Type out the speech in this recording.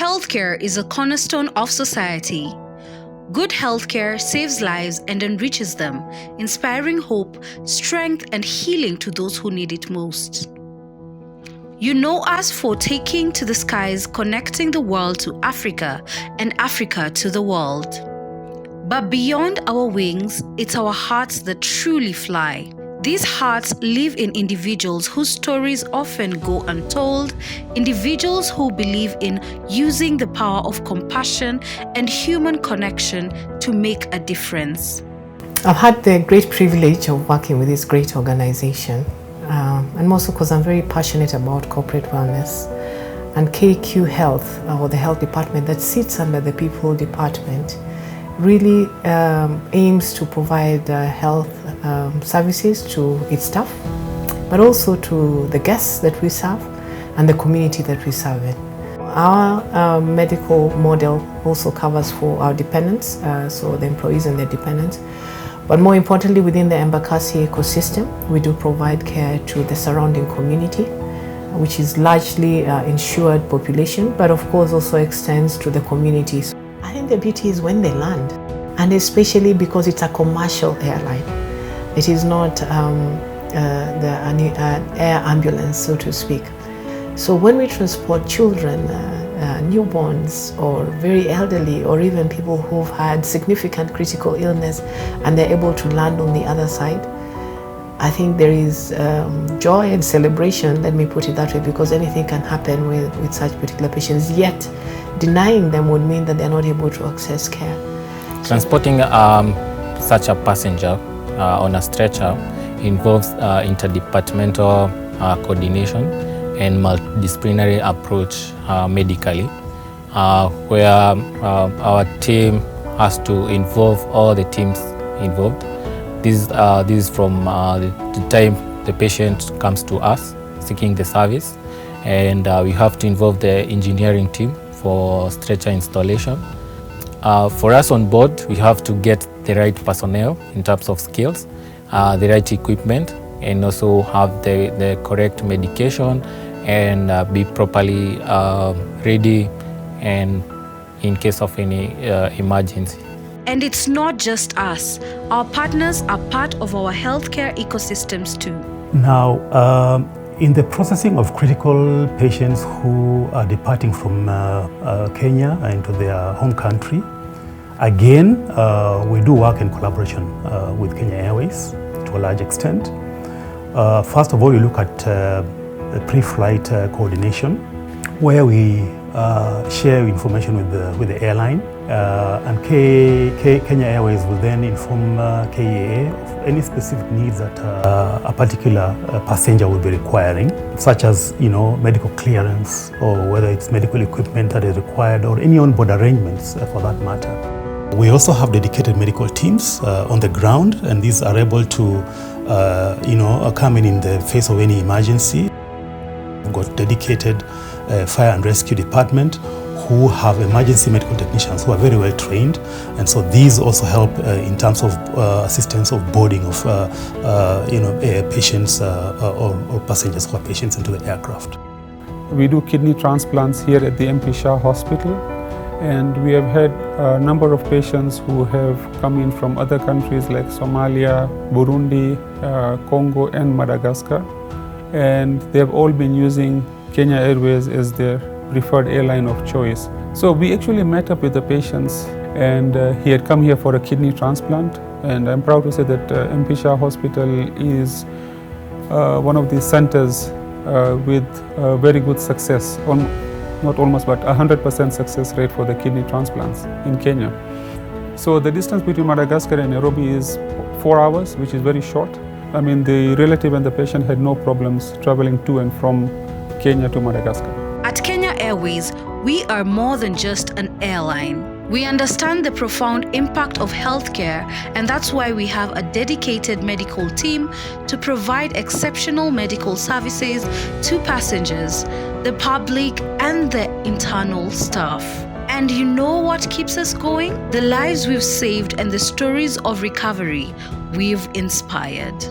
Healthcare is a cornerstone of society. Good healthcare saves lives and enriches them, inspiring hope, strength, and healing to those who need it most. You know us for taking to the skies, connecting the world to Africa and Africa to the world. But beyond our wings, it's our hearts that truly fly. These hearts live in individuals whose stories often go untold, individuals who believe in using the power of compassion and human connection to make a difference. I've had the great privilege of working with this great organization, and also because I'm very passionate about corporate wellness. And KQ Health, or the health department that sits under the people department, really aims to provide health services to its staff, but also to the guests that we serve and the community that we serve in. Our medical model also covers for our dependents, so the employees and their dependents. But more importantly, within the Embarkasi ecosystem, we do provide care to the surrounding community, which is largely insured population, but of course also extends to the communities. I think the beauty is when they land, and especially because it's a commercial airline. It is not an air ambulance, so to speak. So when we transport children, newborns, or very elderly, or even people who've had significant critical illness, and they're able to land on the other side, I think there is joy and celebration, let me put it that way, because anything can happen with such particular patients, yet denying them would mean that they're not able to access care. Transporting such a passenger on a stretcher involves interdepartmental coordination and multidisciplinary approach medically, where our team has to involve all the teams involved. This is from the time the patient comes to us seeking the service, and we have to involve the engineering team for stretcher installation. For us on board, we have to get the right personnel in terms of skills, the right equipment, and also have the correct medication and be properly ready and in case of any emergency. And it's not just us. Our partners are part of our healthcare ecosystems too. Now, in the processing of critical patients who are departing from Kenya into their home country, again, we do work in collaboration with Kenya Airways to a large extent. First of all, we look at pre-flight coordination, where we share information with the airline, and Kenya Airways will then inform KAA of any specific needs that a particular passenger will be requiring, such as medical clearance, or whether it's medical equipment that is required, or any onboard arrangements for that matter. We also have dedicated medical teams on the ground, and these are able to come in the face of any emergency. We've got dedicated fire and rescue department who have emergency medical technicians who are very well trained, and so these also help in terms of assistance of boarding of patients or passengers who are patients into the aircraft. We do kidney transplants here at the MP Shah Hospital, and we have had a number of patients who have come in from other countries like Somalia, Burundi, Congo, and Madagascar, and they have all been using Kenya Airways as their preferred airline of choice. So we actually met up with the patients, and he had come here for a kidney transplant, and I'm proud to say that MP Shah Hospital is one of the centers with very good success, not almost but 100% success rate for the kidney transplants in Kenya. So the distance between Madagascar and Nairobi is 4 hours, which is very short. I mean, the relative and the patient had no problems traveling to and from Kenya to Madagascar. At Kenya Airways, we are more than just an airline. We understand the profound impact of healthcare, and that's why we have a dedicated medical team to provide exceptional medical services to passengers, the public, and the internal staff. And you know what keeps us going? The lives we've saved and the stories of recovery we've inspired.